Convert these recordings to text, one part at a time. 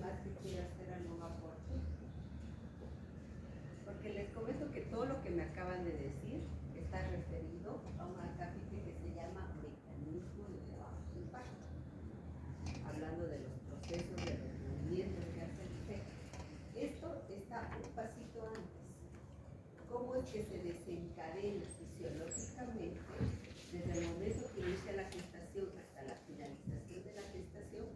más que quiera hacer algún aporte? Porque les comento que todo lo que me acaban de decir está referido a un capítulo que se llama Mecanismo de Trabajo de Impacto, hablando de los procesos, de los movimientos que hace el efecto. Esto está un pasito antes. ¿Cómo es que se desencadena fisiológicamente desde el momento que inicia la gestación hasta la finalización de la gestación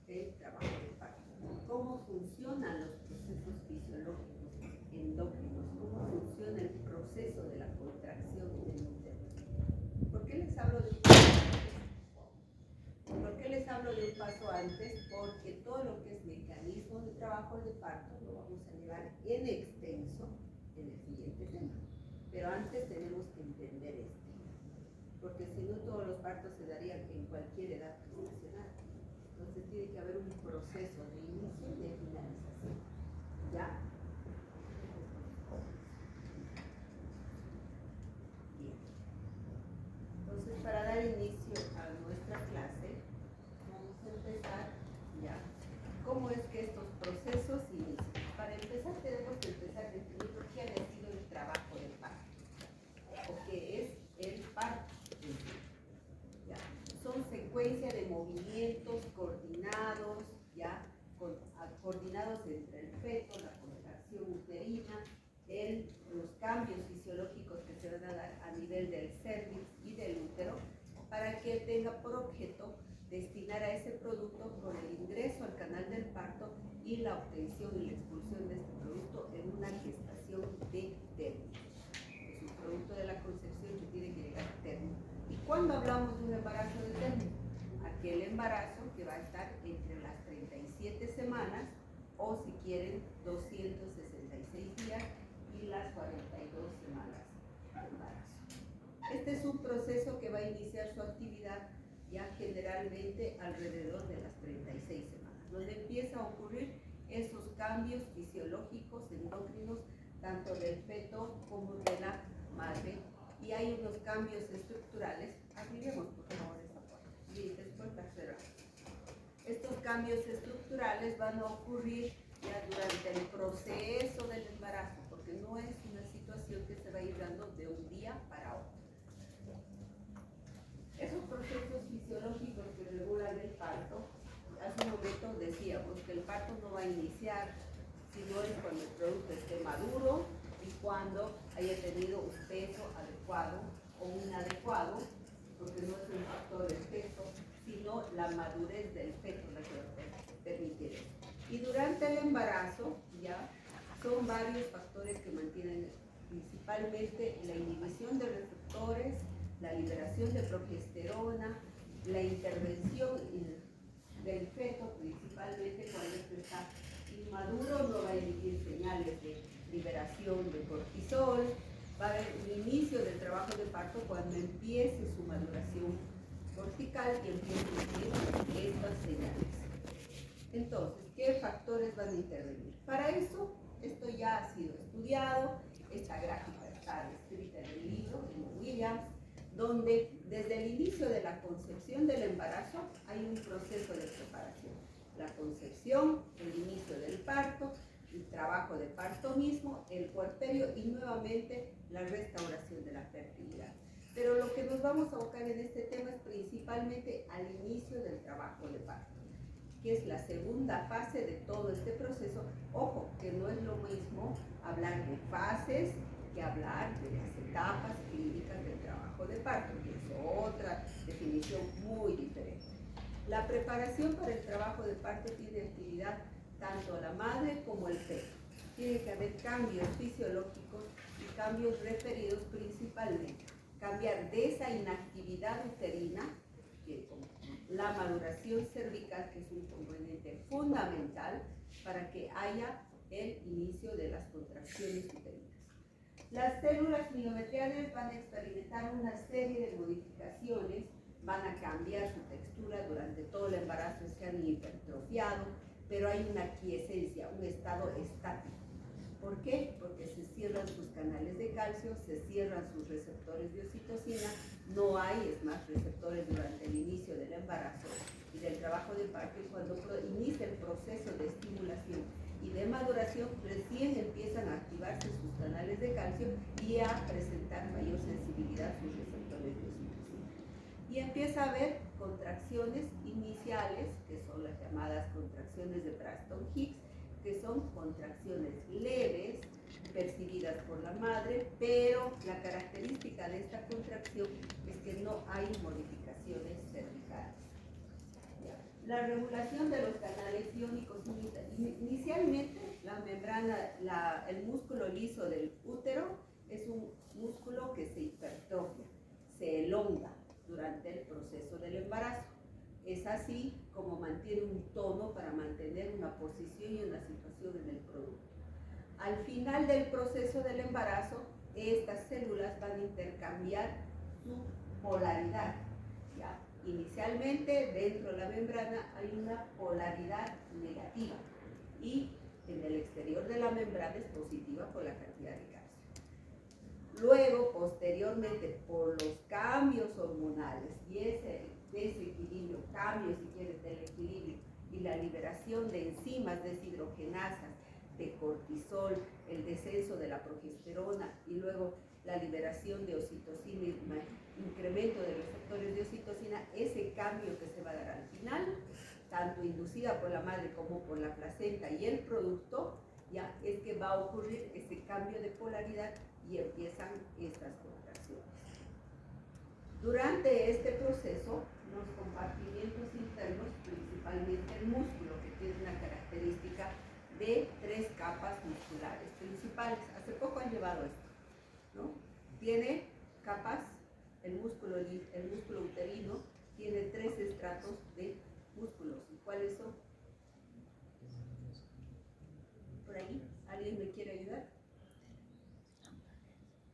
el trabajo de parto? ¿Cómo funcionan los procesos fisiológicos endócrinos? ¿Cómo funciona el proceso de la contracción del útero? ¿Por qué les hablo de un paso antes? ¿Por qué les hablo de un paso antes? Porque todo lo que es mecanismo de trabajo de parto lo vamos a llevar en extenso en el siguiente tema. Pero antes tenemos que entender este, porque si no todos los partos se darían en cualquier edad gestacional. Entonces tiene que haber un proceso de inicio y de finalización. ¿Ya? Bien. Entonces, para dar inicio a nuestra clase, vamos a empezar ya. ¿Cómo es que estos procesos inician? Para empezar tenemos que empezar definiendo qué ha sido el trabajo del parto, o qué es el parto. ¿Ya? Son secuencia de movimientos coordinados, ¿ya? Coordinados entre el feto, la contracción uterina, los cambios fisiológicos que se van a dar a nivel del cervix y del útero, para que tenga por objeto destinar a ese producto por el ingreso al canal del parto y la obtención y la expulsión de este producto en una gestación de término. Es un producto de la concepción que tiene que llegar a término. ¿Y cuándo hablamos de un embarazo de término? Aquel embarazo que va a estar entre las 37 semanas o, si quieren, 266 días y las 42 semanas de embarazo. Este es un proceso que va a iniciar su actividad ya generalmente alrededor de las 36 semanas, donde empieza a ocurrir esos cambios fisiológicos endocrinos, tanto del feto como de la madre, y hay unos cambios estructurales. Abriremos por favor esa puerta y después la cerramos. Estos cambios estructurales van a ocurrir ya durante el proceso del embarazo, porque no es una situación que se va a ir dando de un día para otro. Esos procesos fisiológicos que regulan el parto, hace un momento decíamos que el parto no va a iniciar sino es cuando el producto esté maduro y cuando haya tenido un peso adecuado o inadecuado, porque no es un factor del peso, sino la madurez del feto la que va a permitir eso. Y durante el embarazo, ya, son varios factores que mantienen principalmente la inhibición de receptores, la liberación de progesterona, la intervención del feto, principalmente cuando este está inmaduro, no va a emitir señales de liberación de cortisol, va a haber un inicio del trabajo de parto cuando empiece su maduración cortical y empiece a emitir estas señales. Entonces, ¿qué factores van a intervenir? Para eso, esto ya ha sido estudiado, esta gráfica está descrita en el libro de Williams, donde desde el inicio de la concepción del embarazo hay un proceso de preparación. La concepción, el inicio del parto, el trabajo de parto mismo, el puerperio y nuevamente la restauración de la fertilidad. Pero lo que nos vamos a abocar en este tema es principalmente al inicio del trabajo de parto, que es la segunda fase de todo este proceso. Ojo, que no es lo mismo hablar de fases que hablar de las etapas clínicas del trabajo de parto, que es otra definición muy diferente. La preparación para el trabajo de parto tiene actividad tanto la madre como el feto. Tiene que haber cambios fisiológicos y cambios referidos principalmente. Cambiar de esa inactividad uterina, que como la maduración cervical, que es un componente fundamental para que haya el inicio de las contracciones uterinas. Las células pilometriales van a experimentar una serie de modificaciones, van a cambiar su textura durante todo el embarazo, se han hipertrofiado, pero hay una quiescencia, un estado estático. ¿Por qué? Porque se cierran sus canales de calcio, se cierran sus receptores de oxitocina, no hay, es más, receptores durante el inicio del embarazo, y del trabajo de parto, y cuando inicia el proceso de estimulación y de maduración, recién empiezan a activarse sus canales de calcio y a presentar mayor sensibilidad a sus receptores de oxitocina. Y empieza a haber contracciones iniciales, que son las llamadas contracciones de Braxton Hicks, que son contracciones leves, percibidas por la madre, pero la característica de esta contracción es que no hay modificaciones cervicales. La regulación de los canales iónicos, inicialmente la membrana, el músculo liso del útero es un músculo que se hipertrofia, se elonga durante el proceso del embarazo. Es así como mantiene un tono para mantener una posición y una situación en el producto. Al final del proceso del embarazo, estas células van a intercambiar su polaridad. ¿Ya? Inicialmente, dentro de la membrana hay una polaridad negativa y en el exterior de la membrana es positiva por la cantidad de calcio. Luego, posteriormente, por los cambios hormonales y ese desequilibrio, cambio si quieres del equilibrio y la liberación de enzimas deshidrogenasas, de cortisol, el descenso de la progesterona y luego la liberación de oxitocina y incremento de receptores de oxitocina, ese cambio que se va a dar al final, tanto inducida por la madre como por la placenta y el producto, ya es que va a ocurrir ese cambio de polaridad y empiezan estas contracciones. Durante este proceso, los compartimientos internos, principalmente el músculo, que tiene una característica de 3 capas musculares principales. Hace poco han llevado esto, ¿no? Tiene capas, el músculo uterino tiene 3 estratos de músculos. ¿Y cuáles son? ¿Por ahí? ¿Alguien me quiere ayudar?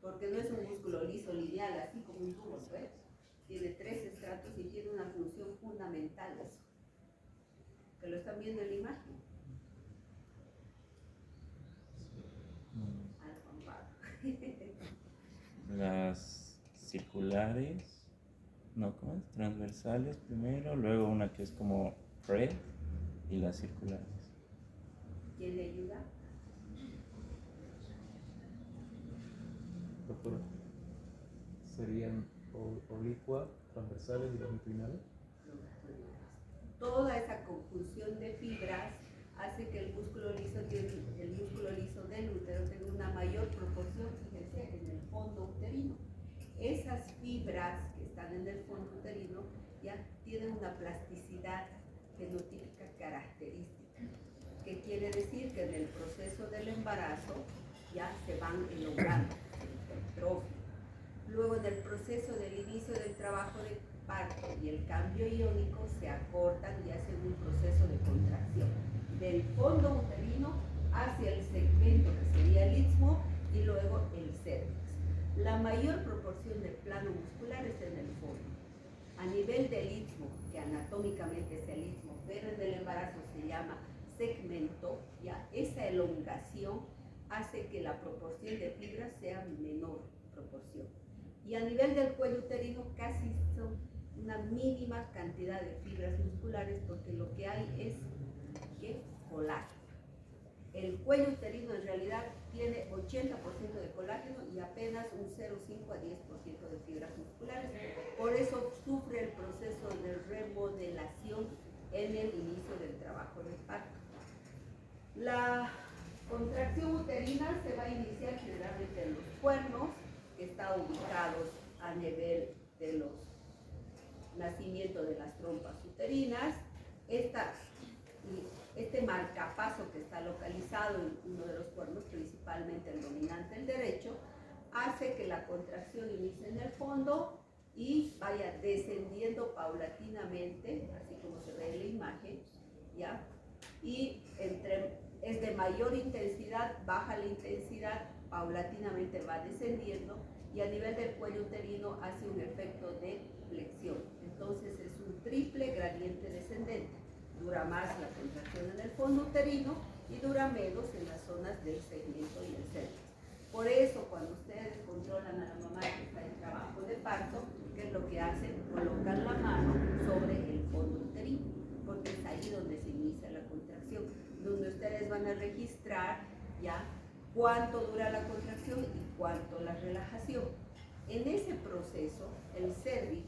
Porque no es un músculo liso, lineal, así como un tubo, ¿ves? Tiene 3 estratos y tiene una función fundamental eso. ¿Que lo están viendo en la imagen? Las circulares, no, ¿cómo es? Transversales primero, luego una que es como red y las circulares. ¿Quién le ayuda? Doctora, ¿serían oblicua, transversales y longitudinales? Toda esa conjunción de fibras hace que el músculo liso del útero tenga una mayor proporción, fíjense, en el fondo uterino. Esas fibras que están en el fondo uterino ya tienen una plasticidad fenotípica característica, que quiere decir que en el proceso del embarazo ya se van elongando, se hipertrofian. Luego en el proceso del inicio del trabajo de parto y el cambio iónico se acortan y hacen un proceso de contracción del fondo uterino hacia el segmento que sería el istmo y luego el cervix. La mayor proporción de plano muscular es en el fondo. A nivel del istmo, que anatómicamente es el istmo, pero en el embarazo se llama segmento, ya esa elongación hace que la proporción de fibras sea menor proporción. Y a nivel del cuello uterino casi son una mínima cantidad de fibras musculares porque lo que hay es colágeno. El cuello uterino en realidad tiene 80% de colágeno y apenas un 0,5 a 10% de fibras musculares. Por eso sufre el proceso de remodelación en el inicio del trabajo del parto. La contracción uterina se va a iniciar generalmente en los cuernos, que están ubicados a nivel de los nacimientos de las trompas uterinas. Este marcapaso que está localizado en uno de los cuernos, principalmente el dominante, el derecho, hace que la contracción inicie en el fondo y vaya descendiendo paulatinamente, así como se ve en la imagen, ¿ya? Y es de mayor intensidad, baja la intensidad, paulatinamente va descendiendo y a nivel del cuello uterino hace un efecto de flexión. Entonces es un triple gradiente descendente. Dura más la contracción en el fondo uterino y dura menos en las zonas del segmento y el cervix. Por eso, cuando ustedes controlan a la mamá que está en trabajo de parto, ¿qué es lo que hacen? Colocan la mano sobre el fondo uterino. porque es ahí donde se inicia la contracción, donde ustedes van a registrar ya cuánto dura la contracción y cuánto la relajación. En ese proceso, el cervix,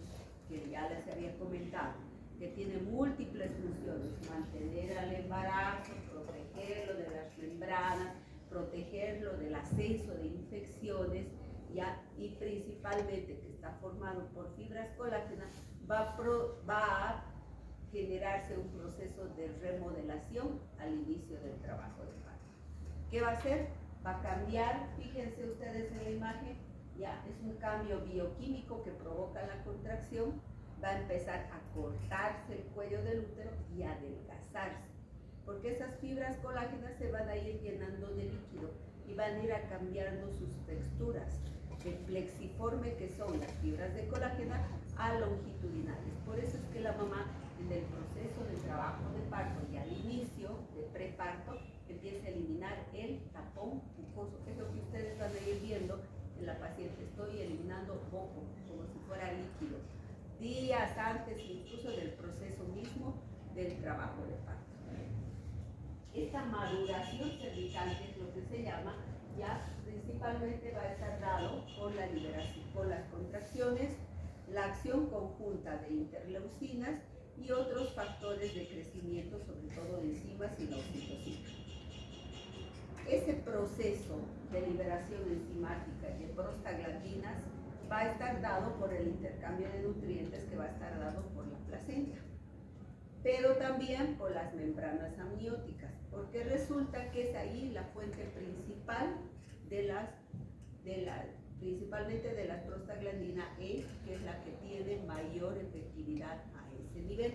que ya les había comentado, que tiene múltiples funciones: mantener al embarazo, protegerlo de las membranas, protegerlo del ascenso de infecciones, ¿ya? Y principalmente que está formado por fibras colágenas, va a generarse un proceso de remodelación al inicio del trabajo de parto. ¿Qué va a hacer? Va a cambiar, fíjense ustedes en la imagen, ya es un cambio bioquímico que provoca la contracción, va a empezar a cortarse el cuello del útero y a adelgazarse, porque esas fibras colágenas se van a ir llenando de líquido y van a ir a cambiando sus texturas, de flexiforme que son las fibras de colágeno a longitudinales. Por eso es que la mamá en el proceso de trabajo de parto y al inicio de preparto empieza a eliminar el tapón mucoso, que es lo que ustedes van a ir viendo en la paciente. Estoy eliminando poco, como si fuera líquido, días antes incluso del proceso mismo del trabajo de parto. Esta maduración cervical, que es lo que se llama, ya principalmente va a estar dado por la liberación, por las contracciones, la acción conjunta de interleucinas y otros factores de crecimiento, sobre todo de enzimas y la oxitocina. Ese proceso de liberación enzimática y de prostaglandinas va a estar dado por el intercambio de nutrientes que va a estar dado por la placenta, pero también por las membranas amnióticas, porque resulta que es ahí la fuente principal principalmente de las prostaglandina E, que es la que tiene mayor efectividad a ese nivel.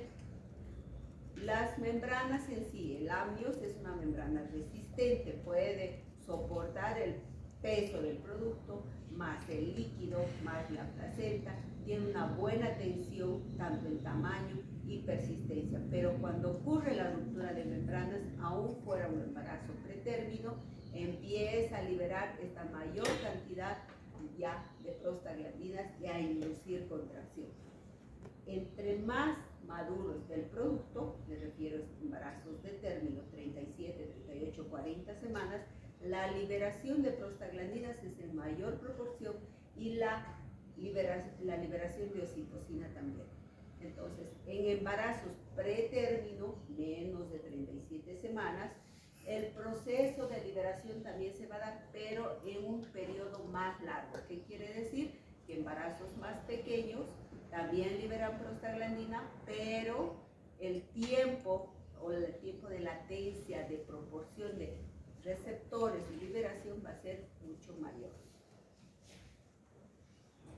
Las membranas en sí, el amnios es una membrana resistente, puede soportar el peso del producto, más el líquido, más la placenta, tiene una buena tensión tanto en tamaño y persistencia, pero cuando ocurre la ruptura de membranas, aún fuera un embarazo pretérmino, empieza a liberar esta mayor cantidad ya de prostaglandinas y a inducir contracción. Entre más maduro esté el producto, me refiero a embarazos de término, 37, 38, 40 semanas, la liberación de prostaglandinas es en mayor proporción y la liberación de oxitocina también. Entonces, en embarazos pretérmino, menos de 37 semanas, el proceso de liberación también se va a dar, pero en un periodo más largo. ¿Qué quiere decir? Que embarazos más pequeños también liberan prostaglandina, pero el tiempo de latencia, de proporción de receptores y liberación va a ser mucho mayor.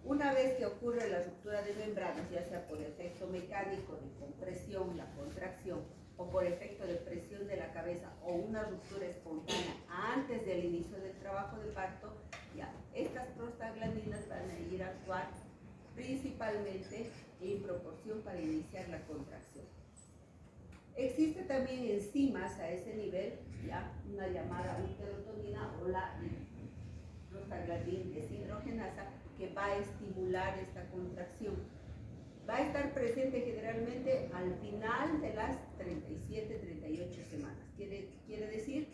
Una vez que ocurre la ruptura de membranas, ya sea por efecto mecánico de compresión, la contracción, o por efecto de presión de la cabeza, o una ruptura espontánea antes del inicio del trabajo de parto, ya estas prostaglandinas van a ir a actuar principalmente en proporción para iniciar la contracción. Existe también enzimas a ese nivel, ya una llamada uterotonina o la prostaglandina deshidrogenasa, que va a estimular esta contracción. Va a estar presente generalmente al final de las 37, 38 semanas. Quiere decir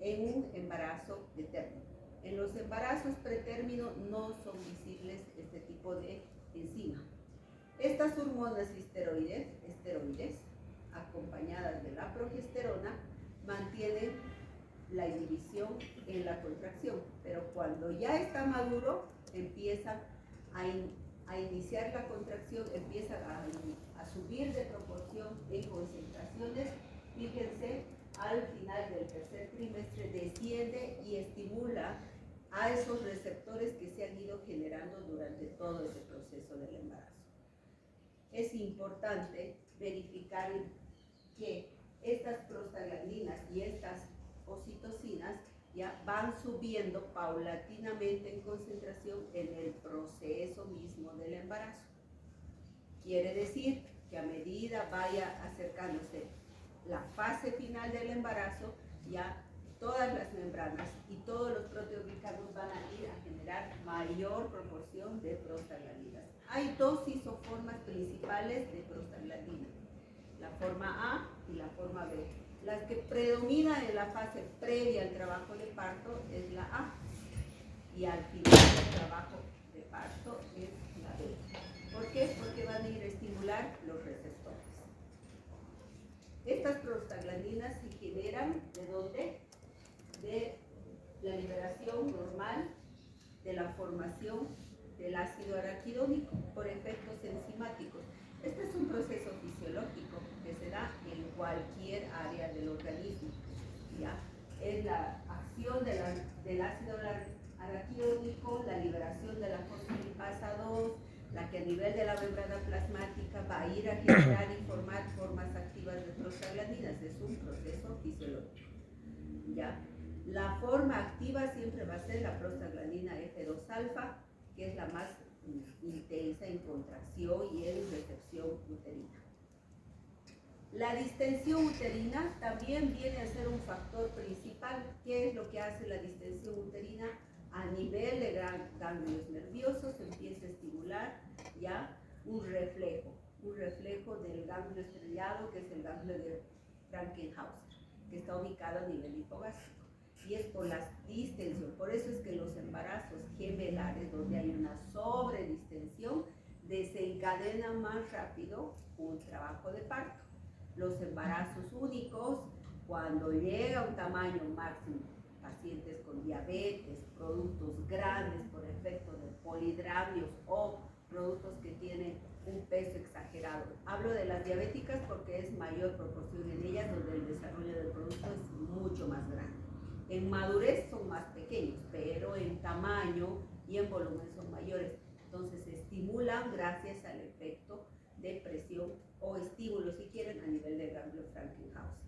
en un embarazo de término. En los embarazos pretérmino no son visibles este tipo de enzima. Estas hormonas esteroides, acompañadas de la progesterona, mantienen la inhibición en la contracción, pero cuando ya está maduro, empieza a iniciar la contracción, empieza a subir de proporción en concentraciones. Fíjense, al final del tercer trimestre desciende y estimula a esos receptores que se han ido generando durante todo ese proceso del embarazo. Es importante verificar que estas prostaglandinas y estas oxitocinas ya van subiendo paulatinamente en concentración en el proceso mismo del embarazo. Quiere decir que a medida vaya acercándose la fase final del embarazo, ya todas las membranas y todos los proteoglicanos van a ir a generar mayor proporción de prostaglandinas. Hay dos isoformas principales de prostaglandina: la forma A y la forma B. Las que predominan en la fase previa al trabajo de parto es la A y al final del trabajo de parto es la B. ¿Por qué? Porque van a ir a estimular los receptores. Estas prostaglandinas se generan ¿de dónde? De la liberación normal de la formación del ácido araquidónico por efectos enzimáticos. Este es un proceso fisiológico que se da en cualquier área del organismo, ¿ya? Es la acción del ácido araquidónico, la liberación de la fosfolipasa 2, la que a nivel de la membrana plasmática va a ir a generar y formar formas activas de prostaglandinas. Es un proceso fisiológico, ¿ya? La forma activa siempre va a ser la prostaglandina F2-alfa, que es la más intensa en contracción y en recepción uterina. La distensión uterina también viene a ser un factor principal. ¿Qué es lo que hace la distensión uterina? A nivel de ganglios nerviosos empieza a estimular ya un reflejo del ganglio estrellado, que es el ganglio de Frankenhauser, que está ubicado a nivel hipogástrico. Y es por la distensión. Por eso es que los embarazos gemelares, donde hay una sobredistensión, desencadenan más rápido un trabajo de parto. Los embarazos únicos, cuando llega a un tamaño máximo, pacientes con diabetes, productos grandes por efecto de polidramios o productos que tienen un peso exagerado. Hablo de las diabéticas porque es mayor proporción en ellas, donde el desarrollo del producto es mucho más grande. En madurez son más pequeños, pero en tamaño y en volumen son mayores. Entonces se estimulan gracias al efecto de presión o estímulo, si quieren, a nivel del ganglio Frankenhauser.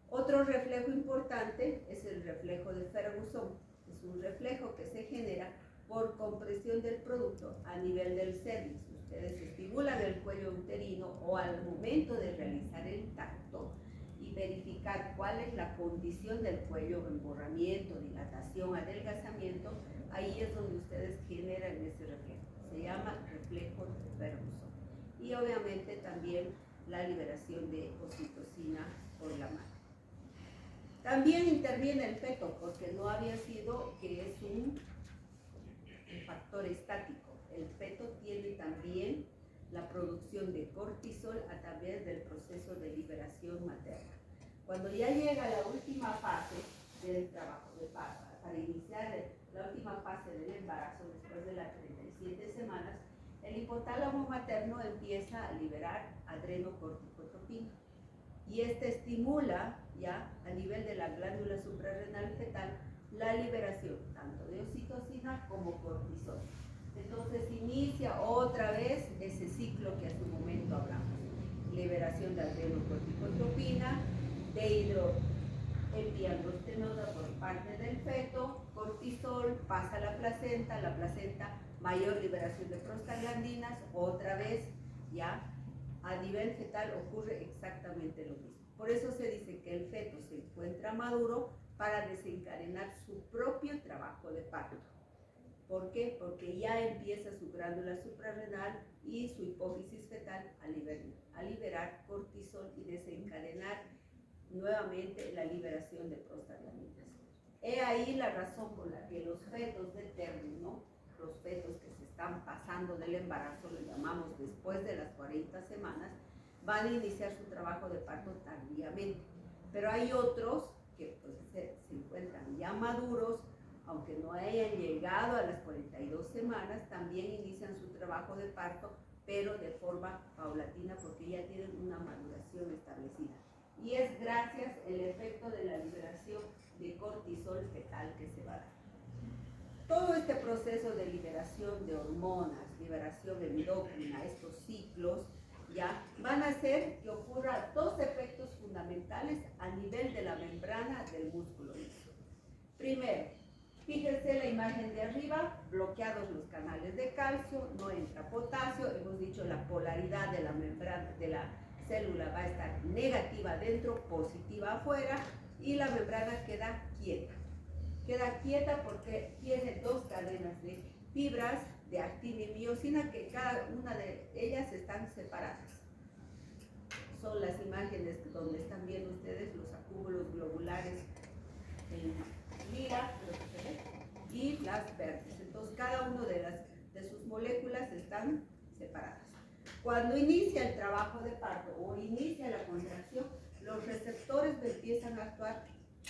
Otro reflejo importante es el reflejo de Ferguson. Es un reflejo que se genera por compresión del producto a nivel del cervix. Ustedes estimulan el cuello uterino o al momento de realizar el tacto y verificar cuál es la condición del cuello, emborramiento, dilatación, adelgazamiento, ahí es donde ustedes generan ese reflejo. Se llama reflejo de Ferguson. Y obviamente también la liberación de oxitocina por la madre. También interviene el feto, porque no había sido que es un factor estático. El feto tiene también la producción de cortisol a través del proceso de liberación materna. Cuando ya llega la última fase del trabajo de parto, para iniciar la última fase del embarazo, después de las 37 semanas, el hipotálamo materno empieza a liberar adrenocorticotropina. Y este estimula ya a nivel de la glándula suprarrenal fetal la liberación tanto de oxitocina como cortisol. Entonces inicia otra vez ese ciclo que hace un momento hablamos. Liberación de adrenocorticotropina, de hidroepiandrosterona por parte del feto, cortisol, pasa a la placenta mayor liberación de prostaglandinas, otra vez ya a nivel fetal ocurre exactamente lo mismo. Por eso se dice que el feto se encuentra maduro para desencadenar su propio trabajo de parto. ¿Por qué? Porque ya empieza su glándula suprarrenal y su hipófisis fetal a liberar cortisol y desencadenar nuevamente la liberación de prostaglandinas. He ahí la razón por la que los fetos de término, los fetos que se están pasando del embarazo, lo llamamos después de las 40 semanas, van a iniciar su trabajo de parto tardíamente. Pero hay otros que pues, se encuentran ya maduros, aunque no hayan llegado a las 42 semanas, también inician su trabajo de parto, pero de forma paulatina porque ya tienen una maduración establecida. Y es gracias al efecto de la liberación de cortisol fetal que se va a dar. Todo este proceso de liberación de hormonas, liberación endocrina, estos ciclos, ya van a hacer que ocurran dos efectos fundamentales a nivel de la membrana del músculo liso. Primero, fíjense la imagen de arriba, bloqueados los canales de calcio, no entra potasio, hemos dicho la polaridad de la membrana de la célula va a estar negativa dentro, positiva afuera, y la membrana queda quieta. Queda quieta porque tiene dos cadenas de fibras de actina y miosina que cada una de ellas están separadas. son las imágenes donde están viendo ustedes los acúmulos globulares en lila, creo que se ve, y las verdes. Entonces cada una de sus moléculas están separadas. Cuando inicia el trabajo de parto o inicia la contracción, los receptores empiezan a actuar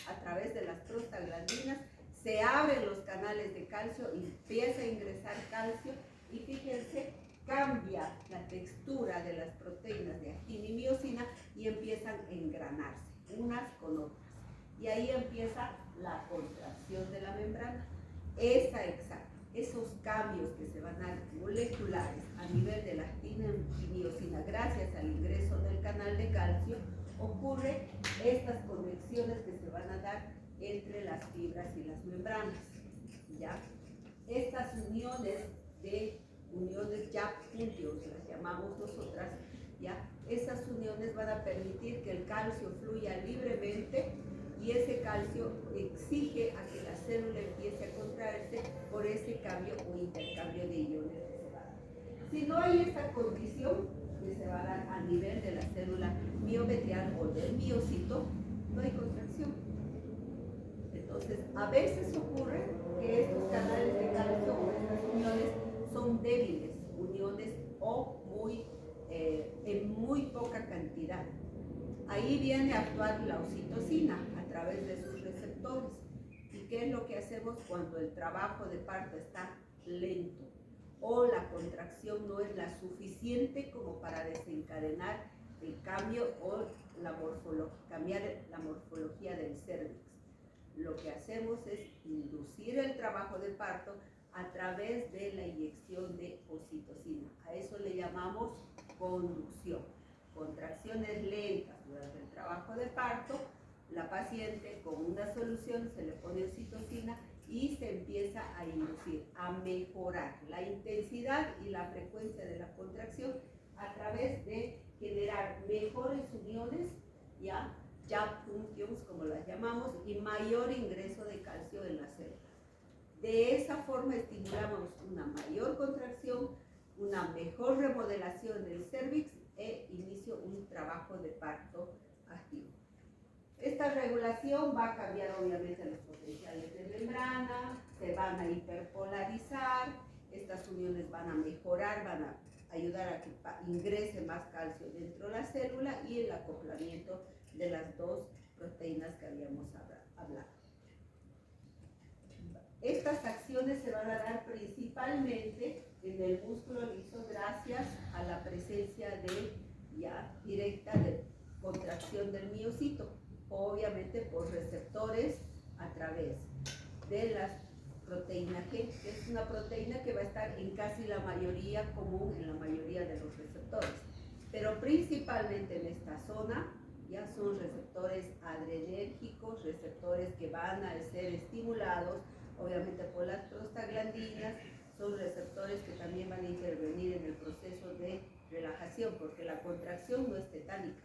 a través de las prostaglandinas, se abren los canales de calcio, empieza a ingresar calcio y fíjense, cambia la textura de las proteínas de actina y miosina y empiezan a engranarse unas con otras. Y ahí empieza la contracción de la membrana. Esos cambios que se van a dar moleculares a nivel de la actina y miosina gracias al ingreso del canal de calcio, ocurre estas conexiones que se van a dar entre las fibras y las membranas, ¿ya? Estas uniones ya puntios, las llamamos nosotras, ¿ya? Esas uniones van a permitir que el calcio fluya libremente y ese calcio exige a que la célula empiece a contraerse por ese cambio o intercambio de iones que se va a dar. Si no hay esta condición que se va a dar a nivel de la célula miometrial o del miocito, no hay contracción. Entonces, a veces ocurre que estos canales de calcio o estas uniones son débiles, uniones o en muy poca cantidad. Ahí viene a actuar la oxitocina a través de sus receptores. ¿Y qué es lo que hacemos cuando el trabajo de parto está lento o la contracción no es la suficiente como para desencadenar el cambio o cambiar la morfología del cérvix? Lo que hacemos es inducir el trabajo de parto a través de la inyección de oxitocina. A eso le llamamos conducción. Contracciones lentas durante el trabajo de parto, la paciente con una solución se le pone oxitocina y se empieza a inducir, a mejorar la intensidad y la frecuencia de la contracción a través de generar mejores uniones, ya junctions como las llamamos, y mayor ingreso de calcio en la célula. De esa forma estimulamos una mayor contracción, una mejor remodelación del cérvix e inicio un trabajo de parto activo. Esta regulación va a cambiar obviamente los potenciales de membrana, se van a hiperpolarizar, estas uniones van a mejorar, van a ayudar a que ingrese más calcio dentro de la célula y el acoplamiento de las dos proteínas que habíamos hablado. Estas acciones se van a dar principalmente en el músculo liso gracias a la presencia directa de contracción del miocito, obviamente por receptores a través de las proteína G, que es una proteína que va a estar en casi la mayoría común en la mayoría de los receptores, pero principalmente en esta zona ya son receptores adrenérgicos, receptores que van a ser estimulados obviamente por las prostaglandinas, son receptores que también van a intervenir en el proceso de relajación, porque la contracción no es tetánica,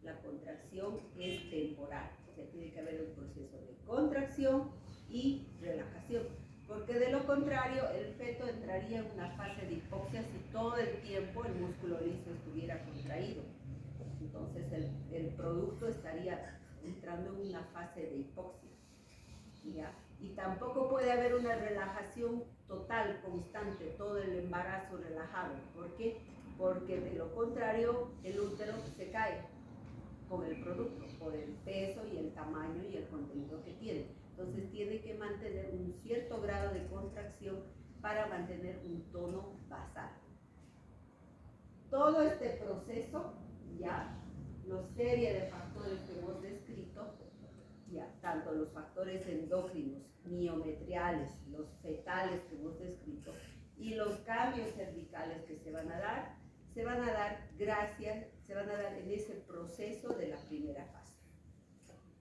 la contracción es temporal, o sea, tiene que haber un proceso de contracción y relajación, porque de lo contrario el feto entraría en una fase de hipoxia si todo el tiempo el músculo liso estuviera contraído. Entonces el producto estaría entrando en una fase de hipoxia, ¿ya? Y tampoco puede haber una relajación total, constante, todo el embarazo relajado. ¿Por qué? Porque de lo contrario el útero se cae con el producto por el peso y el tamaño y el contenido que tiene. Entonces tiene que mantener un cierto grado de contracción para mantener un tono basal. Todo este proceso, los serie de factores que hemos descrito, tanto los factores endócrinos, miometriales, los fetales que hemos descrito y los cambios cervicales que se van a dar en ese proceso de la primera fase.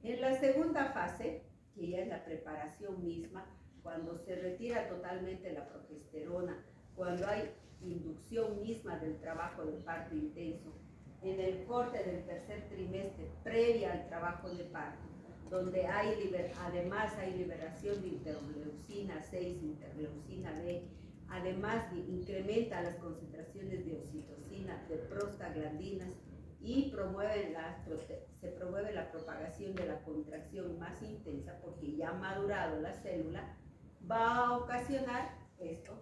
En la segunda fase, que ya es la preparación misma, cuando se retira totalmente la progesterona, cuando hay inducción misma del trabajo de parto intenso, en el corte del tercer trimestre, previa al trabajo de parto, donde además hay liberación de interleucina 6, interleucina B, además incrementa las concentraciones de oxitocina, de prostaglandinas y se promueve la propagación de la contracción más intensa porque ya ha madurado la célula, va a ocasionar esto,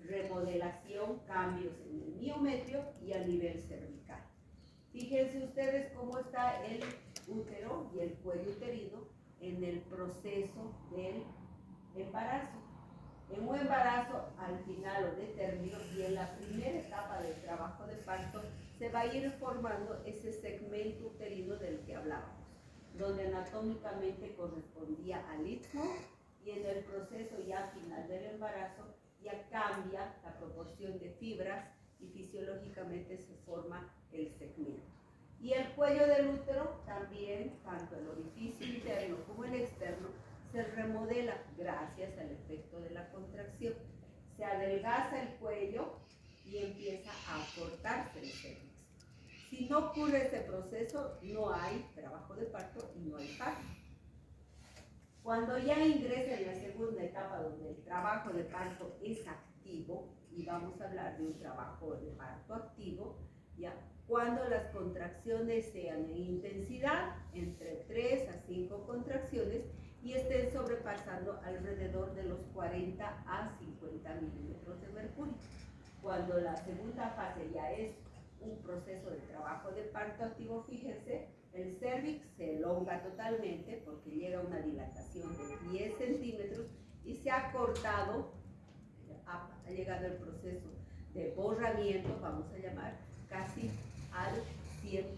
remodelación, cambios en el miometrio y a nivel cervical. Fíjense ustedes cómo está el útero y el cuello uterino en el proceso del embarazo. En un embarazo al final o de término y en la primera etapa del trabajo de parto se va a ir formando ese segmento uterino del que hablábamos, donde anatómicamente correspondía al istmo, y en el proceso ya final del embarazo ya cambia la proporción de fibras y fisiológicamente se forma el segmento. Y el cuello del útero también, tanto el orificio interno como el externo, se remodela gracias al efecto de la contracción. Se adelgaza el cuello y empieza a acortarse el cervix. Si no ocurre ese proceso, no hay trabajo de parto y no hay parto. Cuando ya ingresa en la segunda etapa donde el trabajo de parto es activo, y vamos a hablar de un trabajo de parto activo, ya cuando las contracciones sean en intensidad, entre 3 a 5 contracciones, y estén sobrepasando alrededor de los 40 a 50 milímetros de mercurio. Cuando la segunda fase ya es un proceso de trabajo de parto activo, fíjense, el cervix se elonga totalmente porque llega a una dilatación de 10 centímetros y se ha cortado, ha llegado el proceso de borramiento, vamos a llamar, casi al 100%.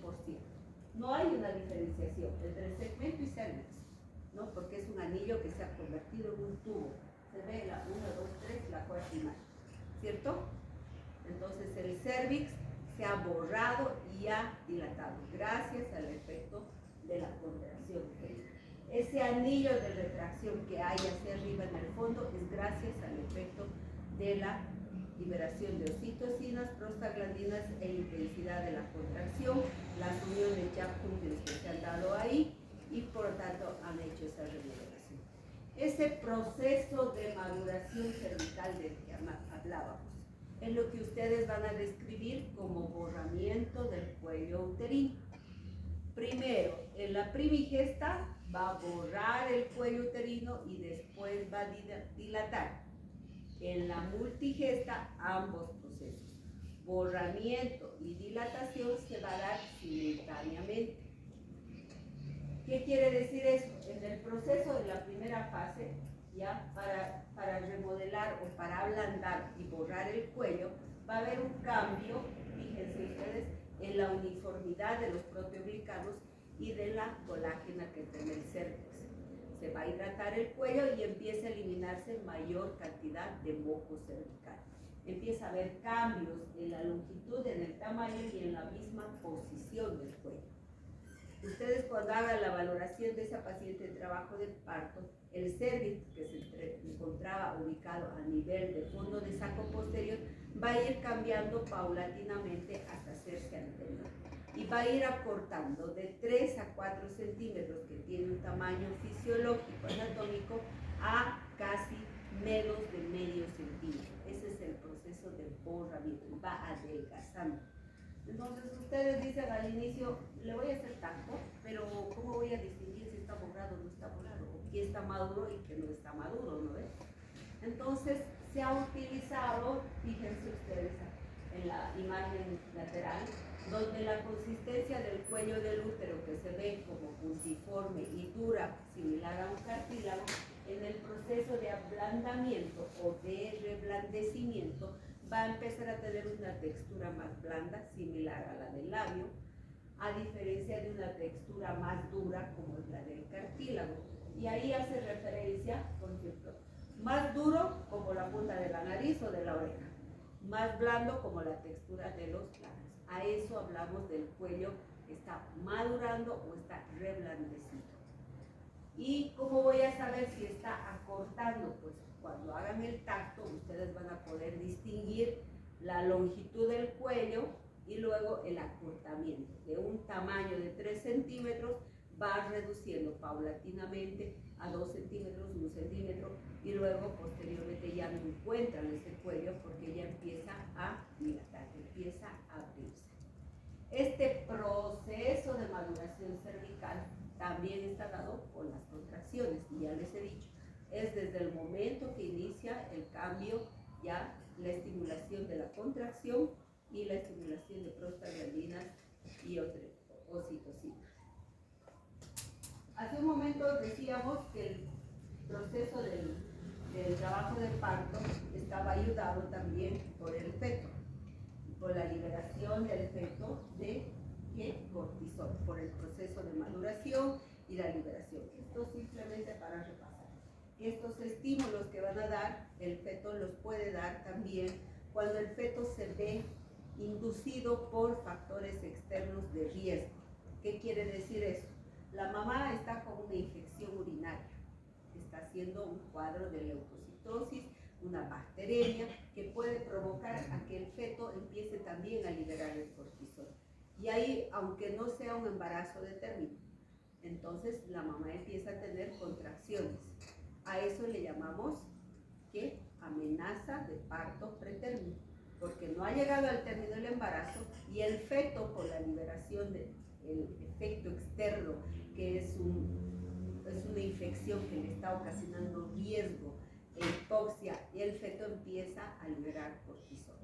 No hay una diferenciación entre segmento y cervix, ¿no? Porque es un anillo que se ha convertido en un tubo. Se ve la 1, 2, 3, la cuarta imagen, ¿cierto? Entonces el cervix se ha borrado y ha dilatado gracias al efecto de la contracción. Ese anillo de retracción que hay hacia arriba en el fondo es gracias al efecto de la liberación de oxitocinas, prostaglandinas e intensidad de la contracción, las uniones Jacques que se han dado ahí y por lo tanto han hecho esa remodelación. Ese proceso de maduración cervical del que hablábamos es lo que ustedes van a describir como borramiento del cuello uterino. Primero, en la primigesta va a borrar el cuello uterino y después va a dilatar. En la multigesta, ambos procesos, borramiento y dilatación, se va a dar simultáneamente. ¿Qué quiere decir eso? En el proceso de la primera fase, ya para remodelar o para ablandar y borrar el cuello, va a haber un cambio, fíjense ustedes, en la uniformidad de los proteoglicanos y de la colágena que tiene el cervix. Se va a hidratar el cuello y empieza a eliminarse mayor cantidad de moco cervical. Empieza a haber cambios en la longitud, en el tamaño y en la misma posición del cuello. Ustedes cuando hagan la valoración de esa paciente en trabajo de parto, el cervix que se encontraba ubicado a nivel de fondo de saco posterior va a ir cambiando paulatinamente hasta hacerse anterior y va a ir acortando de 3 a 4 centímetros, que tiene un tamaño fisiológico anatómico, a casi menos de medio centímetro. Ese es el proceso de borramiento, va adelgazando. Entonces ustedes dicen al inicio, le voy a hacer tanto, pero ¿cómo voy a distinguir si está borrado o no está borrado? O qué está maduro y qué no está maduro, ¿no ves? Entonces se ha utilizado, fíjense ustedes en la imagen lateral, donde la consistencia del cuello del útero, que se ve como puntiforme y dura, similar a un cartílago, en el proceso de ablandamiento o de reblandecimiento, va a empezar a tener una textura más blanda, similar a la del labio, a diferencia de una textura más dura como es la del cartílago. Y ahí hace referencia, por ejemplo, más duro como la punta de la nariz o de la oreja, más blando como la textura de los labios. A eso hablamos del cuello que está madurando o está reblandecido. ¿Y cómo voy a saber si está acortando? Pues cuando hagan el tacto, ustedes van a poder distinguir la longitud del cuello y luego el acortamiento. De un tamaño de 3 centímetros va reduciendo paulatinamente a 2 centímetros, 1 centímetro, y luego posteriormente ya no encuentran ese cuello porque ya empieza a dilatar, empieza a abrirse. Este proceso de maduración cervical también está dado por las contracciones, y ya les he dicho, es desde el momento que inicia el cambio, ya la estimulación de la contracción y la estimulación de prostaglandinas y oxitocina. Hace un momento decíamos que el proceso del trabajo de parto estaba ayudado también por el feto, por la liberación del feto de cortisol, por el proceso de maduración y la liberación. Esto simplemente para repasar. Estos estímulos que van a dar, el feto los puede dar también cuando el feto se ve inducido por factores externos de riesgo. ¿Qué quiere decir eso? La mamá está con una infección urinaria, está haciendo un cuadro de leucocitosis, una bacteremia que puede provocar a que el feto empiece también a liberar el cortisol. Y ahí, aunque no sea un embarazo de término, entonces la mamá empieza a tener contracciones. A eso le llamamos ¿qué? Amenaza de parto pretérmino, porque no ha llegado al término del embarazo y el feto, por la liberación del efecto externo, que es una infección que le está ocasionando riesgo, hipoxia, y el feto empieza a liberar cortisol.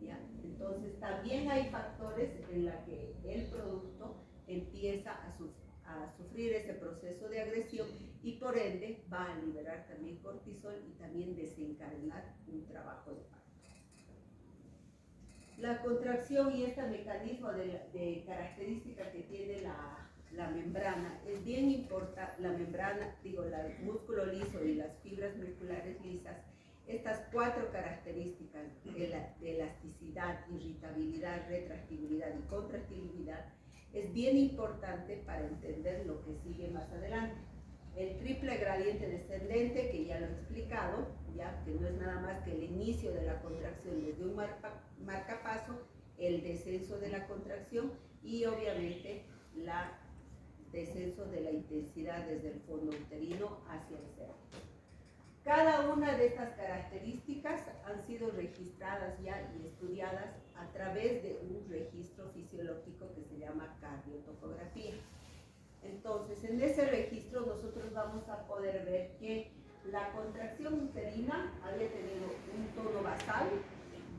¿Ya? Entonces también hay factores en los que el producto empieza a sufrir ese proceso de agresión y por ende va a liberar también cortisol y también desencadenar un trabajo de parto. La contracción y este mecanismo de característica que tiene la membrana es bien importante. La membrana, el músculo liso y las fibras musculares lisas, estas 4 características de elasticidad, irritabilidad, retractibilidad y contractibilidad es bien importante para entender lo que sigue más adelante. El triple gradiente descendente, que ya lo he explicado, ya que no es nada más que el inicio de la contracción desde un marcapaso, el descenso de la contracción y obviamente el descenso de la intensidad desde el fondo uterino hacia el cervix. Cada una de estas características han sido registradas ya y estudiadas a través de un registro fisiológico que se llama cardiotocografía. Entonces, en ese registro nosotros vamos a poder ver que la contracción uterina había tenido un tono basal,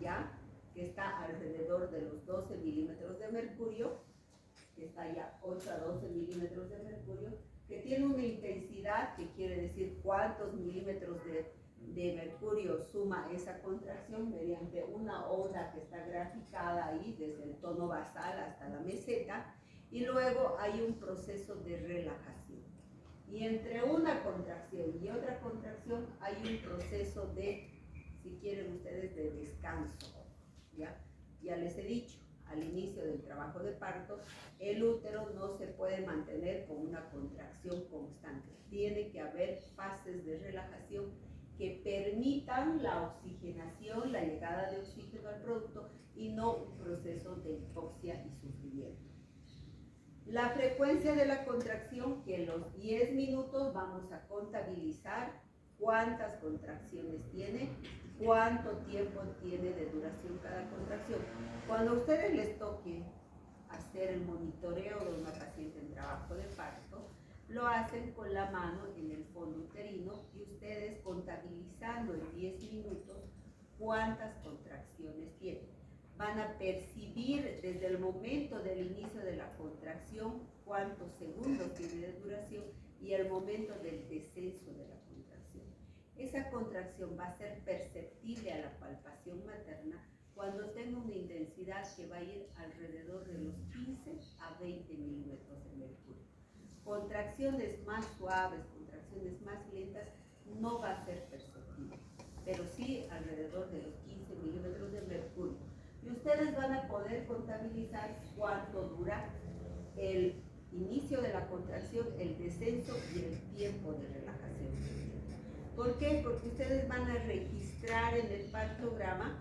ya, que está alrededor de los 12 milímetros de mercurio, que está ya 8 a 12 milímetros de mercurio, que tiene una intensidad, que quiere decir cuántos milímetros de mercurio suma esa contracción mediante una onda que está graficada ahí desde el tono basal hasta la meseta, y luego hay un proceso de relajación. Y entre una contracción y otra contracción hay un proceso de, si quieren ustedes, de descanso. Ya les he dicho, al inicio del trabajo de parto, el útero no se puede mantener con una contracción constante. Tiene que haber fases de relajación que permitan la oxigenación, la llegada de oxígeno al producto y no un proceso de hipoxia y sufrimiento. La frecuencia de la contracción, que en los 10 minutos vamos a contabilizar cuántas contracciones tiene, cuánto tiempo tiene de duración cada contracción. Cuando a ustedes les toque hacer el monitoreo de una paciente en trabajo de parto, lo hacen con la mano en el fondo uterino y ustedes contabilizando en 10 minutos cuántas contracciones tienen. Van a percibir desde el momento del inicio de la contracción cuántos segundos tiene de duración y el momento del descenso de la contracción. Esa contracción va a ser perceptible a la palpación materna cuando tenga una intensidad que va a ir alrededor de los 15 a 20 milímetros de mercurio. Contracciones más suaves, contracciones más lentas, no va a ser perceptible, pero sí alrededor de los 15 milímetros de mercurio. Y ustedes van a poder contabilizar cuánto dura el inicio de la contracción, el descenso y el tiempo de relajación. ¿Por qué? Porque ustedes van a registrar en el partograma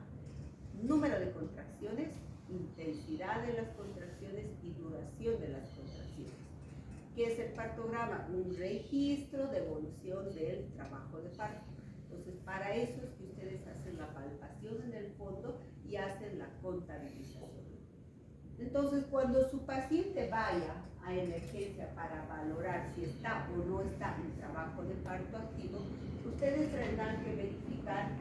número de contracciones, intensidad de las contracciones y duración de las contracciones. ¿Qué es el partograma? Un registro de evolución del trabajo de parto. Entonces, para eso es que ustedes hacen la palpación en el fondo y hacen la contabilización. Entonces, cuando su paciente vaya a emergencia para valorar si está o no está en trabajo de parto activo, ustedes tendrán que verificar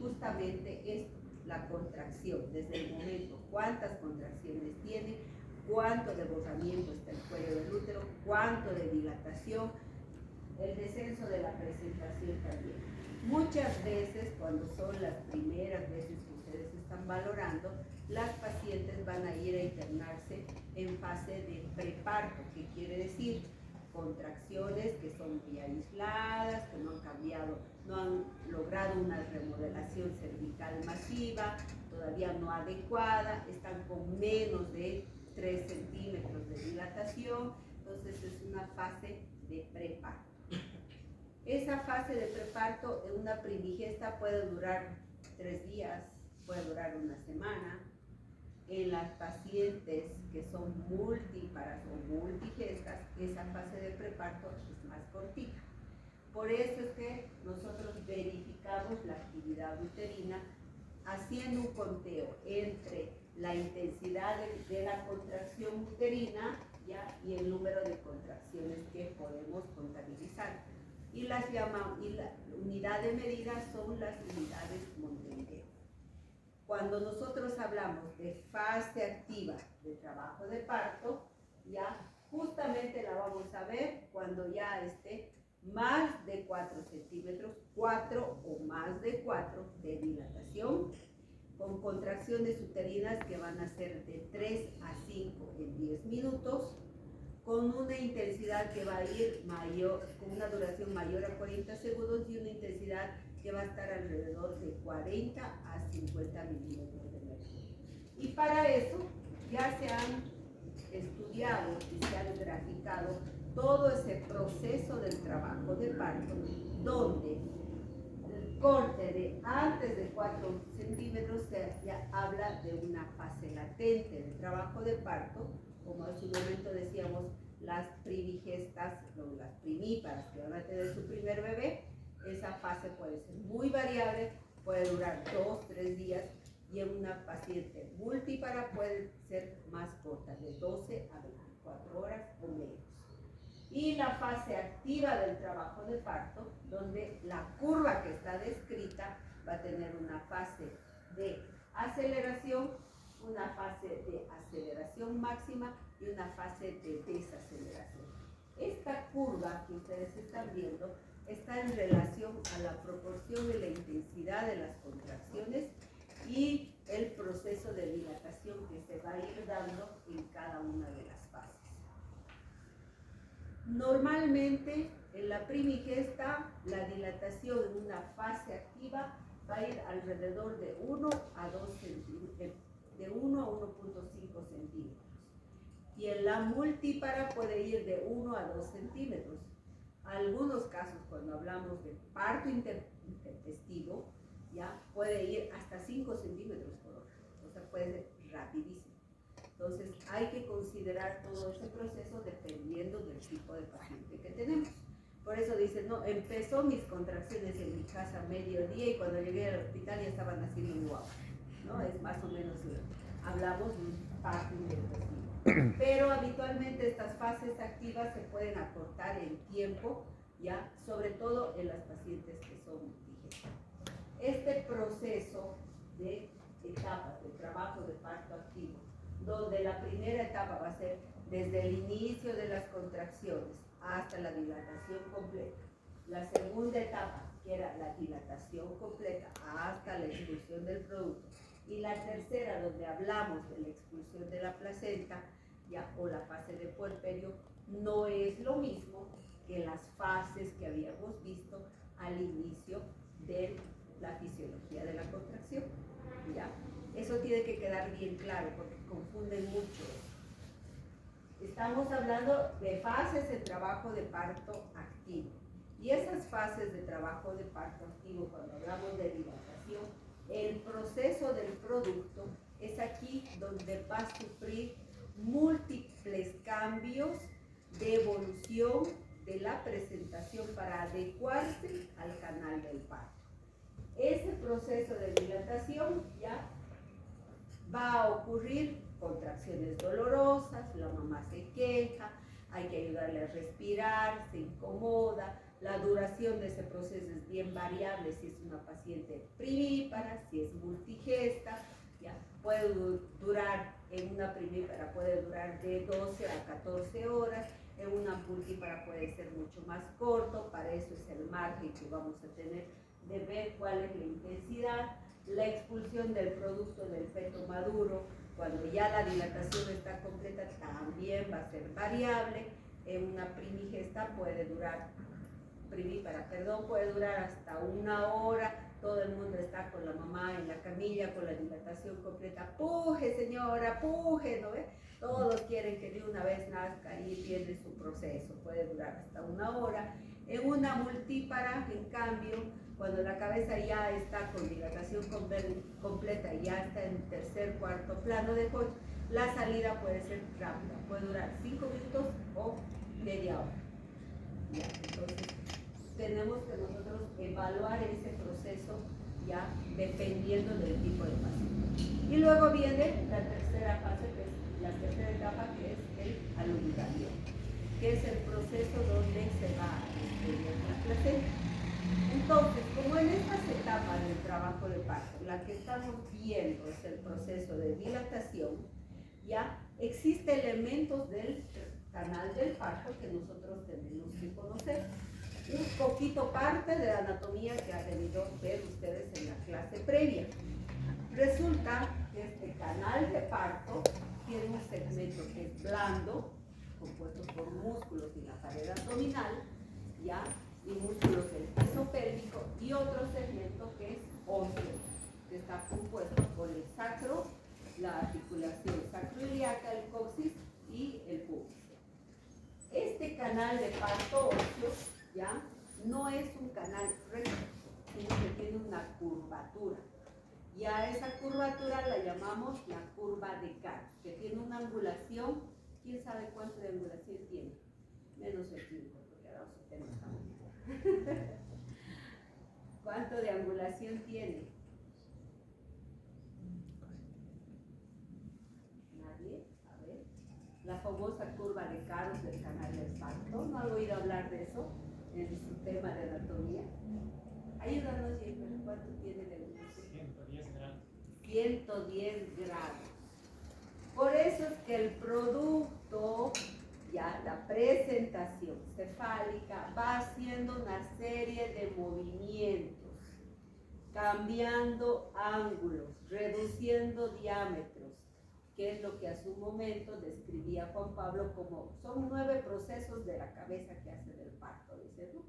justamente esto, la contracción, desde el momento, cuántas contracciones tiene, cuánto de borramiento está el cuello del útero, cuánto de dilatación, el descenso de la presentación también. Muchas veces, cuando son las primeras veces que ustedes están valorando, las pacientes van a ir a internarse en fase de preparto, que quiere decir contracciones que son muy aisladas, que no han cambiado, no han logrado una remodelación cervical masiva, todavía no adecuada, están con menos de 3 centímetros de dilatación, entonces es una fase de preparto. Esa fase de preparto en una primigesta puede durar 3 días, puede durar una semana. En las pacientes que son multíparas o multigestas, esa fase de preparto es más cortita. Por eso es que nosotros verificamos la actividad uterina haciendo un conteo entre la intensidad de la contracción uterina, ¿ya?, y el número de contracciones que podemos contabilizar. Y la unidad de medida son las unidades Montevideo. Cuando nosotros hablamos de fase activa de trabajo de parto, ya justamente la vamos a ver cuando ya esté más de 4 centímetros, 4 o más de 4 de dilatación, con contracciones uterinas que van a ser de 3 a 5 en 10 minutos, con una intensidad que va a ir mayor, con una duración mayor a 40 segundos y una intensidad que va a estar alrededor de 40 a 50 milímetros de mercurio. Y para eso ya se han estudiado y se han graficado todo ese proceso del trabajo de parto, donde el corte de antes de 4 centímetros ya habla de una fase latente del trabajo de parto, como hace un momento decíamos, las primigestas o las primíparas que van a tener su primer bebé, esa fase puede ser muy variable, puede durar 2-3 días, y en una paciente multípara puede ser más corta, de 12 a 24 horas o menos. Y la fase activa del trabajo de parto, donde la curva que está descrita va a tener una fase de aceleración, una fase de aceleración máxima y una fase de desaceleración. Esta curva que ustedes están viendo está en relación a la proporción y la intensidad de las contracciones y el proceso de dilatación que se va a ir dando en cada una de las fases. Normalmente en la primigesta la dilatación en una fase activa va a ir alrededor de 1 a 2 centímetros, de 1 a 1.5 centímetros. Y en la multípara puede ir de 1 a 2 centímetros. Algunos casos, cuando hablamos de parto intertestivo, ya puede ir hasta 5 centímetros por hora, o sea, puede ser rapidísimo. Entonces, hay que considerar todo ese proceso dependiendo del tipo de paciente que tenemos. Por eso dicen, no, empezó mis contracciones en mi casa a mediodía y cuando llegué al hospital ya estaban haciendo un guau, ¿no? Es más o menos, hablamos de un parto intertestivo. Pero habitualmente estas fases activas se pueden acortar en tiempo, ya, sobre todo en las pacientes que son digestas. Este proceso de etapas de trabajo de parto activo, donde la primera etapa va a ser desde el inicio de las contracciones hasta la dilatación completa. La segunda etapa, que era la dilatación completa hasta la expulsión del producto. Y la tercera, donde hablamos de la expulsión de la placenta, ya, o la fase de puerperio, no es lo mismo que las fases que habíamos visto al inicio de la fisiología de la contracción, ¿ya? Eso tiene que quedar bien claro porque confunden mucho. Estamos hablando de fases de trabajo de parto activo. Y esas fases de trabajo de parto activo, cuando hablamos de dilatación, el proceso del producto es aquí donde va a sufrir múltiples cambios de evolución de la presentación para adecuarse al canal del parto. Ese proceso de dilatación ya va a ocurrir contracciones dolorosas, la mamá se queja, hay que ayudarle a respirar, se incomoda. La duración de ese proceso es bien variable, si es una paciente primípara, si es multigesta, ya puede durar, en una primípara puede durar de 12 a 14 horas, en una multípara puede ser mucho más corto, para eso es el margen que vamos a tener de ver cuál es la intensidad, la expulsión del producto del feto maduro, cuando ya la dilatación está completa también va a ser variable, en una primigesta puede durar, puede durar hasta 1 hora, todo el mundo está con la mamá en la camilla con la dilatación completa, puje señora, puje, ¿no ve? Todos quieren que de una vez nazca y pierde su proceso, puede durar hasta 1 hora. En una multípara, en cambio, cuando la cabeza ya está con dilatación completa y ya está en tercer, cuarto plano de Hodge, la salida puede ser rápida, puede durar 5 minutos o media hora. Ya, entonces, tenemos que nosotros evaluar ese proceso ya dependiendo del tipo de paciente. Y luego viene la tercera fase, que es la tercera etapa, que es el alumbramiento, que es el proceso donde se va a expedir la placenta. Entonces, como en estas etapas del trabajo de parto, la que estamos viendo es el proceso de dilatación, ya existen elementos del canal del parto que nosotros tenemos que conocer. Un poquito parte de la anatomía que han debido ver ustedes en la clase previa. Resulta que este canal de parto tiene un segmento que es blando, compuesto por músculos y la pared abdominal, ¿ya? Y músculos del piso pélvico, y otro segmento que es óseo, que está compuesto por el sacro, la articulación sacroiliaca, el coxis y el pubis. Este canal de parto óseo, ¿ya? No es un canal recto, sino que tiene una curvatura. Y a esa curvatura la llamamos la curva de Carr, que tiene una angulación, ¿quién sabe cuánto de angulación tiene? Menos el 5, porque ahora su tema está muy bien. ¿Cuánto de angulación tiene? ¿Nadie? A ver. La famosa curva de Carr del canal del parto. ¿No han oído hablar de eso en su tema de anatomía? Ayúdanos, Jennifer, ¿cuánto tiene de angulación? 110 grados. 110 grados. Por eso es que el producto, ya la presentación cefálica, va haciendo una serie de movimientos, cambiando ángulos, reduciendo diámetros, que es lo que a su momento describía Juan Pablo como son 9 procesos de la cabeza que hace del parto, dice, ¿no?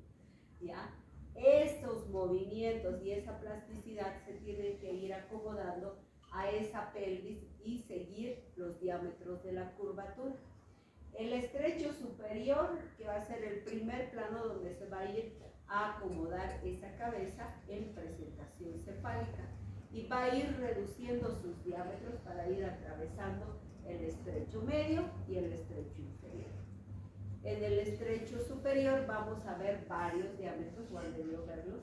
¿Ya? Estos movimientos y esa plasticidad se tienen que ir acomodando a esa pelvis y seguir los diámetros de la curvatura. El estrecho superior, que va a ser el primer plano donde se va a ir a acomodar esa cabeza en presentación cefálica, y va a ir reduciendo sus diámetros para ir atravesando el estrecho medio y el estrecho inferior. En el estrecho superior vamos a ver varios diámetros, o han debido verlos,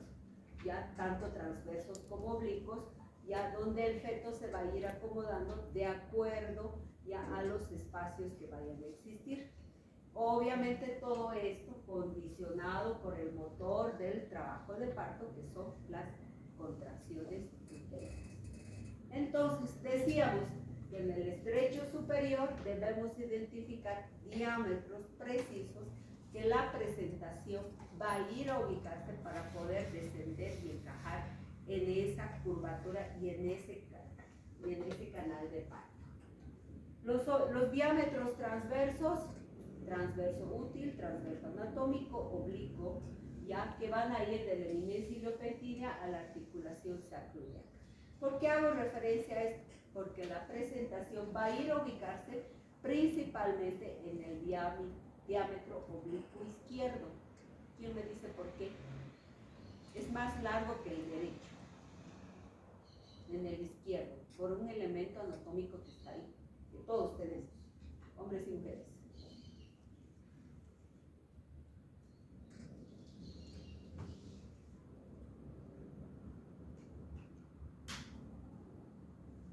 ya tanto transversos como oblicuos, ya donde el feto se va a ir acomodando de acuerdo ya a los espacios que vayan a existir. Obviamente todo esto condicionado por el motor del trabajo de parto, que son las contracciones utéricas. Entonces decíamos que en el estrecho superior debemos identificar diámetros precisos que la presentación va a ir a ubicarse para poder descender y encajar en esa curvatura y en ese canal de parto. Los diámetros transversos, transverso útil, transverso anatómico, oblicuo, ya que van a ir de la eminencia iliopetina a la articulación sacroiliaca. ¿Por qué hago referencia a esto? Porque la presentación va a ir a ubicarse principalmente en el diámetro oblicuo izquierdo. ¿Quién me dice por qué? Es más largo que el derecho, en el izquierdo, por un elemento anatómico que está ahí, que todos tenemos, hombres y mujeres.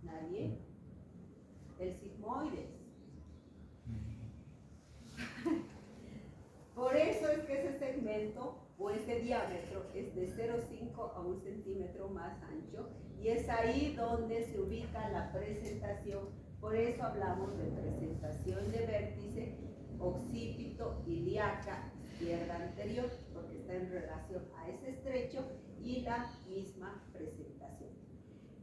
¿Nadie? El sigmoide. sigmoides. Por eso es que ese segmento o ese diámetro es de 0,5 a 1 centímetro más ancho y es ahí donde se ubica la presentación. Por eso hablamos de presentación de vértice, occipito, ilíaca, izquierda anterior, porque está en relación a ese estrecho y la misma presentación.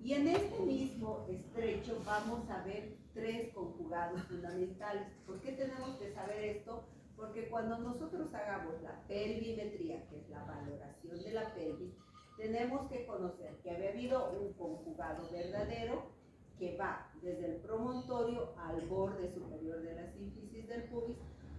Y en este mismo estrecho vamos a ver 3 conjugados fundamentales. ¿Por qué tenemos que saber esto? Porque cuando nosotros hagamos la pelvimetría, que es la valoración de la pelvis, tenemos que conocer que había habido un conjugado verdadero que va desde el promontorio al borde superior de la sínfisis del pubis,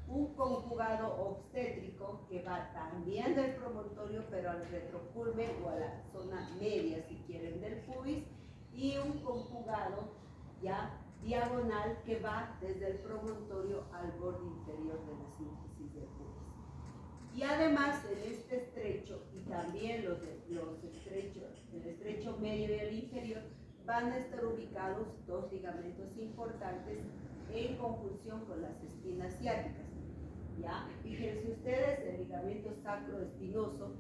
un conjugado obstétrico que va también del promontorio pero al retroculmen o a la zona media, si quieren, del pubis, y un conjugado ya diagonal que va desde el promontorio al borde inferior de la sínfisis del pubis. Y además en este estrecho y también los estrechos, el estrecho medio y el inferior, van a estar ubicados 2 ligamentos importantes en conjunción con las espinas ciáticas. ¿Ya? Fíjense ustedes el ligamento sacroespinoso,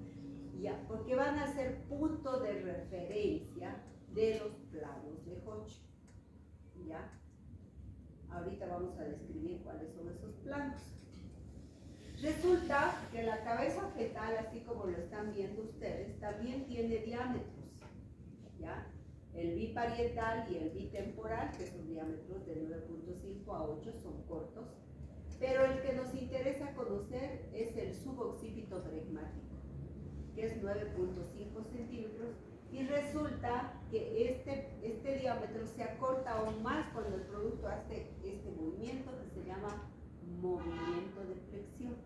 ¿ya? Porque van a ser punto de referencia de los planos de Hodge. ¿Ya? Ahorita vamos a describir cuáles son esos planos. Resulta que la cabeza fetal, así como lo están viendo ustedes, también tiene diámetros. ¿Ya? El biparietal y el bitemporal, que son diámetros de 9.5 a 8, son cortos. Pero el que nos interesa conocer es el suboccipito bregmático, que es 9.5 centímetros. Y resulta que este diámetro se acorta aún más cuando el producto hace este movimiento que se llama movimiento de flexión.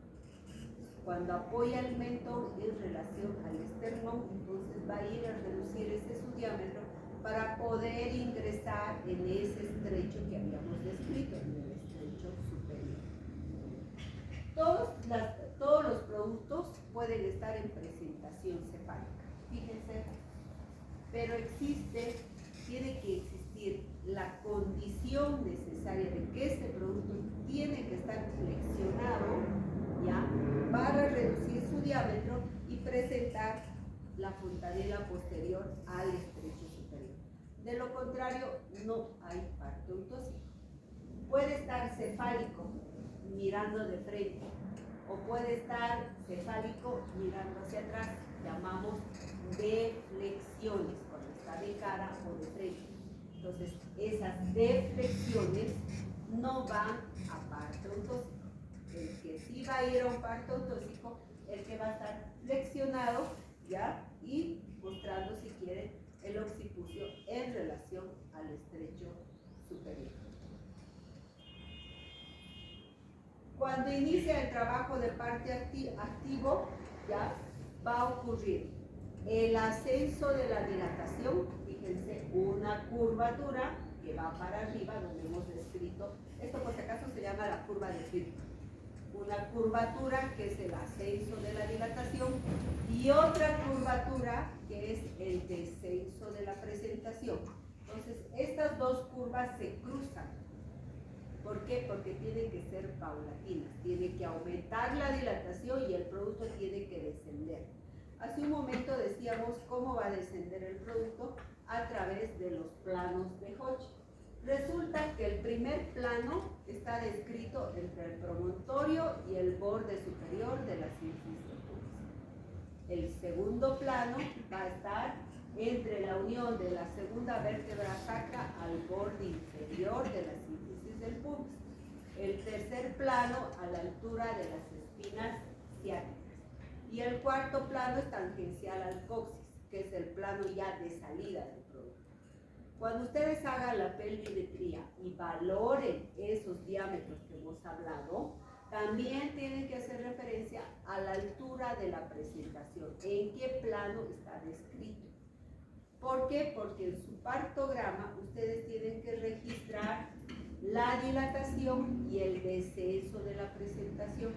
Cuando apoya el mentón en relación al esternón, entonces va a ir a reducir ese su diámetro para poder ingresar en ese estrecho que habíamos descrito, en el estrecho superior. Todos los productos pueden estar en presentación cefálica, fíjense, pero tiene que existir la condición necesaria de que este producto tiene que estar flexionado, ¿ya?, para reducir su diámetro y presentar la fontanela posterior al estrecho superior. De lo contrario, no hay parto eutóxico. Puede estar cefálico mirando de frente o puede estar cefálico mirando hacia atrás. Llamamos deflexiones cuando está de cara o de frente. Entonces, esas deflexiones no van a parto eutóxico. El que sí va a ir a un parto eutóxico, el que va a estar flexionado, ¿ya?, y mostrando, si quieren, el occipucio en relación al estrecho superior. Cuando inicia el trabajo de parte activo, ya va a ocurrir el ascenso de la dilatación, fíjense, una curvatura que va para arriba, donde hemos descrito, esto por si acaso se llama la curva de Firth. Una curvatura que es el ascenso de la dilatación y otra curvatura que es el descenso de la presentación. Entonces, estas dos curvas se cruzan. ¿Por qué? Porque tienen que ser paulatinas, tiene que aumentar la dilatación y el producto tiene que descender. Hace un momento decíamos cómo va a descender el producto a través de los planos de Hodge. Resulta que el primer plano está descrito entre el promontorio y el borde superior de la sínfisis del pubis. El segundo plano va a estar entre la unión de la segunda vértebra sacra al borde inferior de la sínfisis del pubis. El tercer plano a la altura de las espinas ciáticas. Y el cuarto plano es tangencial al coxis, que es el plano ya de salida del producto. Cuando ustedes hagan la pelvimetría y valoren esos diámetros que hemos hablado, también tienen que hacer referencia a la altura de la presentación, en qué plano está descrito. ¿Por qué? Porque en su partograma ustedes tienen que registrar la dilatación y el descenso de la presentación.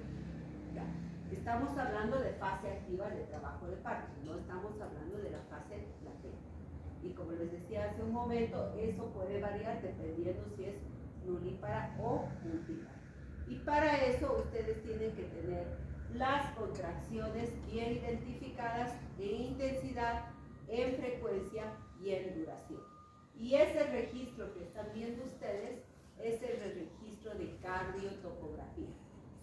¿Ya? Estamos hablando de fase activa de trabajo de parto, no estamos hablando de la fase latente. Y como les decía hace un momento, eso puede variar dependiendo si es nulípara o multípara. Y para eso ustedes tienen que tener las contracciones bien identificadas en intensidad, en frecuencia y en duración. Y ese registro que están viendo ustedes es el registro de cardiotopografía.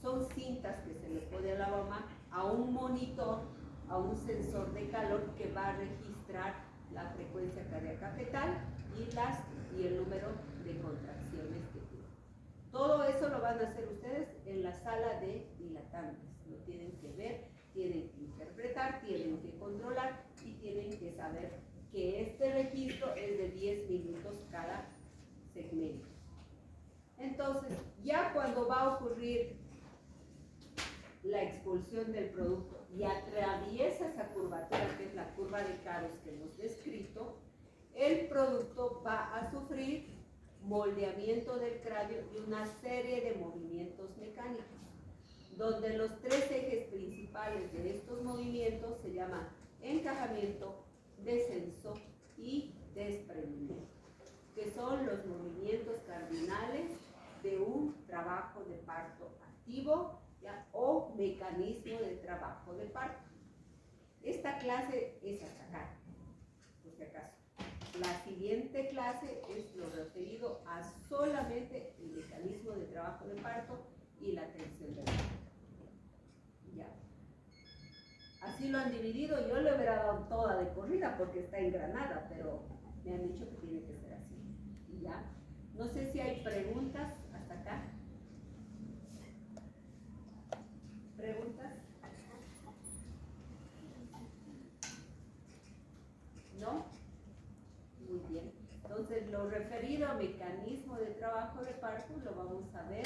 Son cintas que se le pone a la mamá a un monitor, a un sensor de calor que va a registrar la frecuencia cardíaca fetal y el número de contracciones que tiene. Todo eso lo van a hacer ustedes en la sala de dilatantes. Lo tienen que ver, tienen que interpretar, tienen que controlar y tienen que saber que este registro es de 10 minutos cada segmento. Entonces, ya cuando va a ocurrir la expulsión del producto y atraviesa esa curvatura, que es la curva de Caros que hemos descrito, el producto va a sufrir moldeamiento del cráneo y una serie de movimientos mecánicos, donde los tres ejes principales de estos movimientos se llaman encajamiento, descenso y desprendimiento, que son los movimientos cardinales de un trabajo de parto activo, ¿ya? O mecanismo de trabajo de parto. Esta clase es hasta acá, por si acaso. La siguiente clase es lo referido a solamente el mecanismo de trabajo de parto y la tensión del parto. Ya. Así lo han dividido. Yo le hubiera dado toda de corrida porque está engranada, pero me han dicho que tiene que ser así. ¿Ya? No sé si hay preguntas hasta acá. ¿Preguntas? ¿No? Muy bien. Entonces, lo referido a mecanismo de trabajo de parto lo vamos a ver